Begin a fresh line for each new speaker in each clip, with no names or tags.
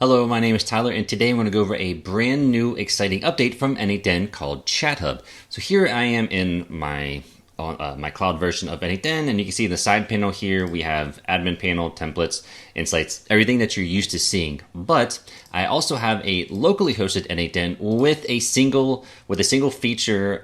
Hello, my name is Tyler, and today I'm going to go over a brand new exciting update from n8n called ChatHub. So here I am in my cloud version of n8n, and you can see in the side panel here we have admin panel, templates, insights, everything that you're used to seeing. But I also have a locally hosted n8n with a single feature,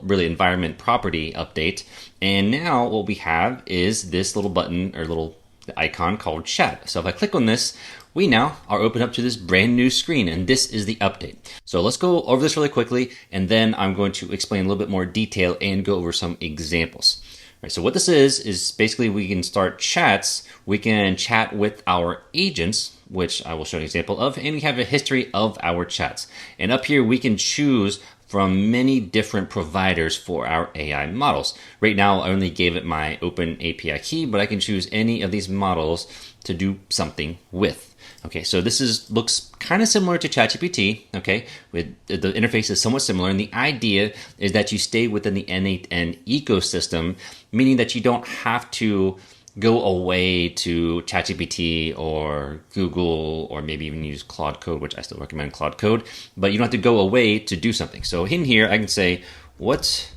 really environment property update. And now what we have is this little button or little icon called chat. So if I click on this, we now are open up to this brand new screen, and this is the update. So let's go over this really quickly, and then I'm going to explain a little bit more detail and go over some examples. All right, so what this is basically we can start chats. We can chat with our agents, which I will show an example of, and we have a history of our chats. And up here we can choose from many different providers for our AI models. Right now, I only gave it my open API key, but I can choose any of these models to do something with. Okay, so this looks kind of similar to ChatGPT, okay? With the interface is somewhat similar, and the idea is that you stay within the n8n ecosystem, meaning that you don't have to go away to ChatGPT or Google, or maybe even use Claude Code, which I still recommend Claude Code, but you don't have to go away to do something. So in here, I can say, what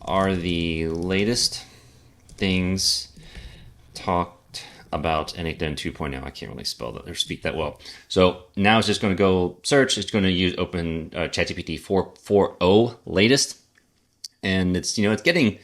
are the latest things talked about n8n 2.0. I can't really spell that or speak that well. So now it's just going to go search. It's going to use open ChatGPT 4.0 latest, and it's getting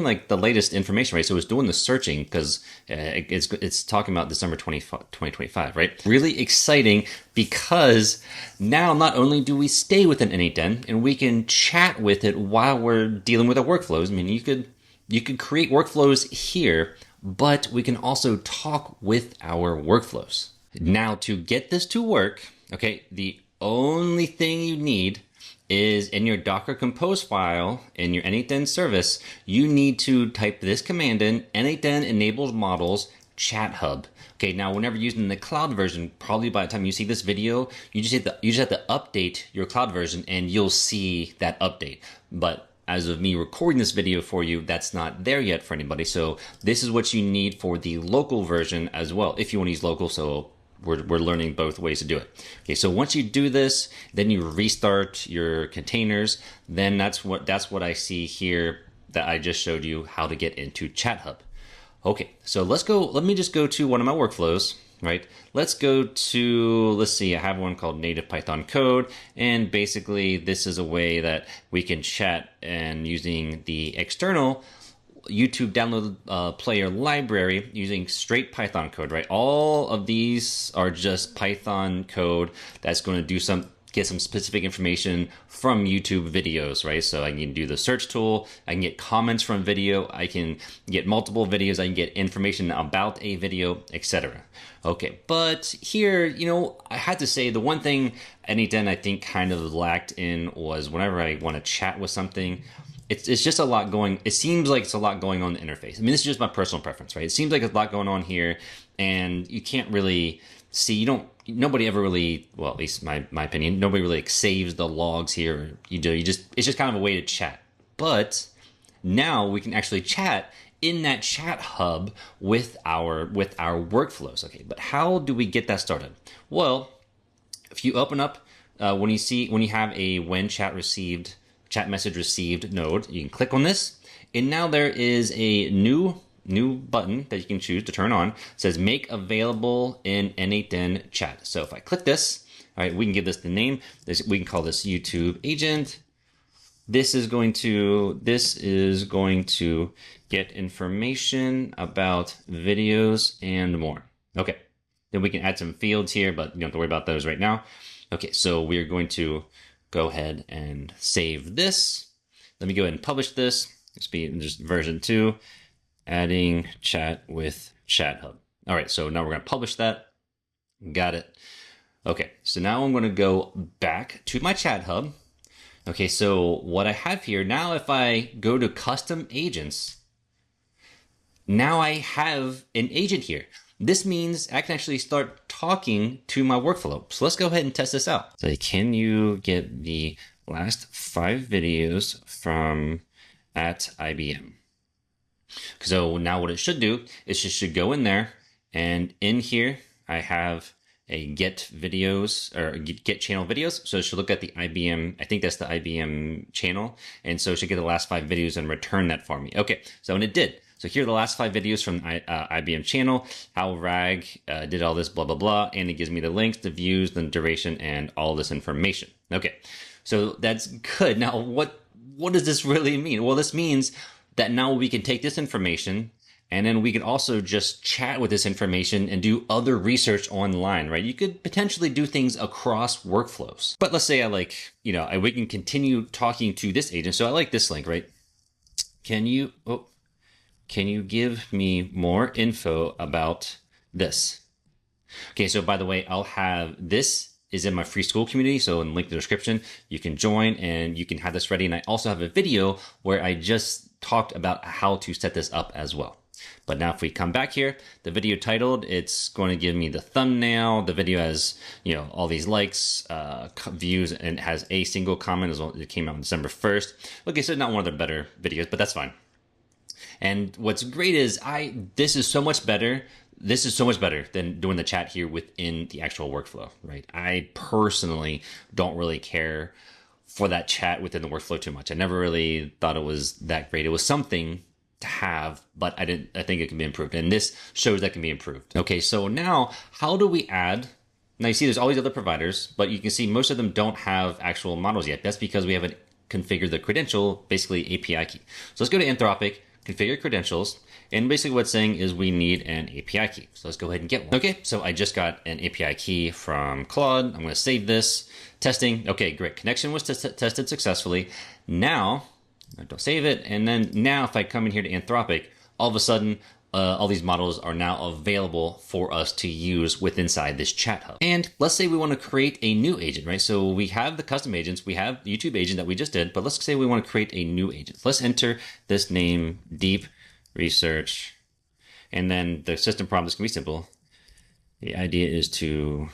like the latest information, right? So it's doing the searching because it's talking about December 2025, right? Really exciting because now not only do we stay within n8n and we can chat with it while we're dealing with our workflows. I mean, you could create workflows here, but we can also talk with our workflows. Now, to get this to work, okay, the only thing you need is in your Docker Compose file in your n8n service, you need to type this command in: n8n enables models ChatHub. Okay, now whenever you're using the cloud version, probably by the time you see this video, you just have to update your cloud version and you'll see that update. But as of me recording this video for you, that's not there yet for anybody. So this is what you need for the local version as well, if you want to use local. So we're learning both ways to do it. Okay, so once you do this, then you restart your containers. Then that's what I see here that I just showed you how to get into ChatHub. Okay, so let me just go to one of my workflows. Right, let's see, I have one called native Python code, and basically this is a way that we can chat and using the external YouTube download player library using straight Python code, right? All of these are just Python code that's going to get some specific information from YouTube videos, right? So I can do the search tool, I can get comments from video, I can get multiple videos, I can get information about a video, etc. Okay, but here, I had to say the one thing n8n I think kind of lacked in was whenever I want to chat with something, it's just a lot going. It seems like it's a lot going on in the interface. I mean, this is just my personal preference, right? It seems like a lot going on here, and you can't really see. Nobody ever really, well, at least my opinion, nobody really like saves the logs here. It's just kind of a way to chat. But now we can actually chat in that chat hub with our workflows. Okay, but how do we get that started? Well, if you open up when you have a when chat message received node, you can click on this, and now there is a new button that you can choose to turn on. It says make available in n8n chat. So if I click this, all right, we can give this the name. We can call this YouTube agent. This is going to get information about videos and more. Okay, then we can add some fields here, but you don't have to worry about those right now. Okay, so we're going to go ahead and save this. Let me go ahead and publish this. This be just version 2, adding chat with ChatHub. All right, so now we're going to publish that. Got it. Okay, so now I'm going to go back to my ChatHub. Okay, so what I have here, now if I go to custom agents, now I have an agent here. This means I can actually start talking to my workflow. So let's go ahead and test this out. So can you get the last 5 videos from at IBM? So now what it should do is it should go in there, and in here I have get videos or get channel videos. So it should look at the IBM. I think that's the IBM channel. And so it should get the last 5 videos and return that for me. Okay. So, and it did. So here are the last 5 videos from IBM channel, how RAG did all this, blah, blah, blah. And it gives me the links, the views, the duration, and all this information. Okay. So that's good. Now, what does this really mean? Well, this means that now we can take this information and then we can also just chat with this information and do other research online, right? You could potentially do things across workflows. But let's say we can continue talking to this agent. So I like this link, right? Can you give me more info about this? Okay, so by the way, I'll have this is in my free school community. So in the link in the description, you can join and you can have this ready. And I also have a video where I just talked about how to set this up as well. But now if we come back here, the video titled, it's going to give me the thumbnail. The video has, all these likes, views, and has a single comment as well. It came out on December 1st. Okay, so not one of the better videos, but that's fine. And what's great is this is so much better. This is so much better than doing the chat here within the actual workflow, right? I personally don't really care for that chat within the workflow too much. I never really thought it was that great. It was something to have, but I think it can be improved. And this shows that can be improved. Okay, so now how do we add? Now you see there's all these other providers, but you can see most of them don't have actual models yet. That's because we haven't configured the credential, basically API key. So let's go to Anthropic, configure credentials, and basically what's saying is we need an API key. So let's go ahead and get one. Okay, so I just got an API key from Claude. I'm going to save this. Testing. Okay, great. Connection was tested successfully. Now, don't save it. And then now if I come in here to Anthropic, all of a sudden, all these models are now available for us to use inside this ChatHub. And let's say we want to create a new agent, right? So we have the custom agents, we have the YouTube agent that we just did, but let's say we want to create a new agent. Let's enter this name, Deep Research, and then the system prompt is going to be simple. The idea is to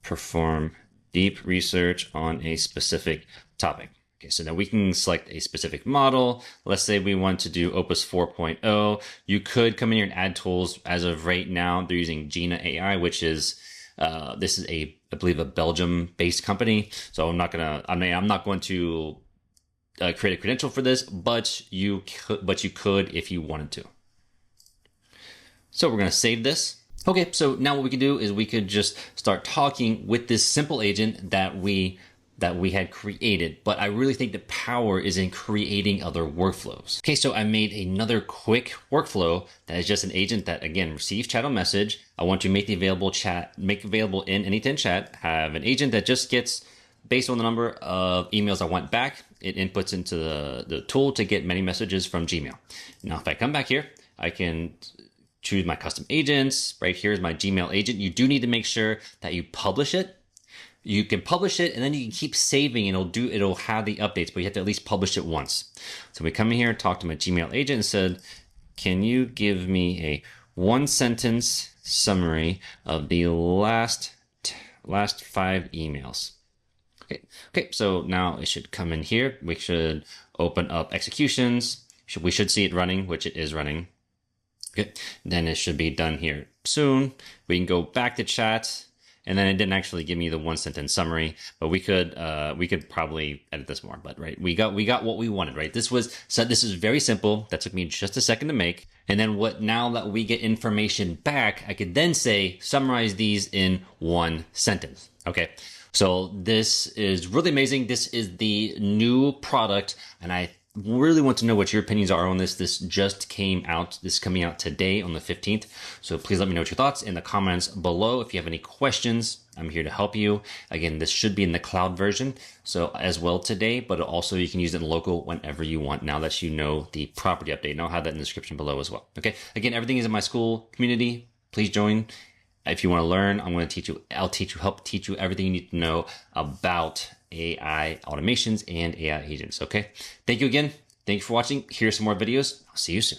perform deep research on a specific topic. Okay, so now we can select a specific model. Let's say we want to do Opus 4.0. You could come in here and add tools. As of right now, they're using Gina AI, which is this is I believe a Belgium-based company. So I'm not going to create a credential for this, but you could if you wanted to. So we're going to save this. Okay, so now what we can do is we could just start talking with this simple agent that we had created, but I really think the power is in creating other workflows. Okay, so I made another quick workflow that is just an agent that, again, receives chat message. I want to make available in n8n chat, have an agent that just gets, based on the number of emails I want back, it inputs into the tool to get many messages from Gmail. Now, if I come back here, I can choose my custom agents. Right here is my Gmail agent. You do need to make sure that you publish it. You can publish it and then you can keep saving and it'll have the updates, but you have to at least publish it once. So we come in here and talk to my Gmail agent and said, can you give me a 1-sentence summary of the last 5 emails? Okay, so now it should come in here. We should open up executions. We should see it running, which it is running. Okay, then it should be done here soon. We can go back to chat. And then it didn't actually give me the 1-sentence summary, but we could probably edit this more. But right, we got what we wanted, right? This is very simple. That took me just a second to make. And then now that we get information back, I could then say summarize these in 1 sentence. Okay, so this is really amazing. This is the new product, and I really want to know what your opinions are on this. This just came out. This is coming out today on the 15th. So please let me know what your thoughts in the comments below. If you have any questions, I'm here to help you. Again, this should be in the cloud version. So as well today, but also you can use it in local whenever you want now that you know the property update. And I'll have that in the description below as well. Okay. Again, everything is in my school community. Please join. If you want to learn, I'm going to teach you, help teach you everything you need to know about AI automations and AI agents. Okay. Thank you again. Thank you for watching. Here's some more videos. I'll see you soon.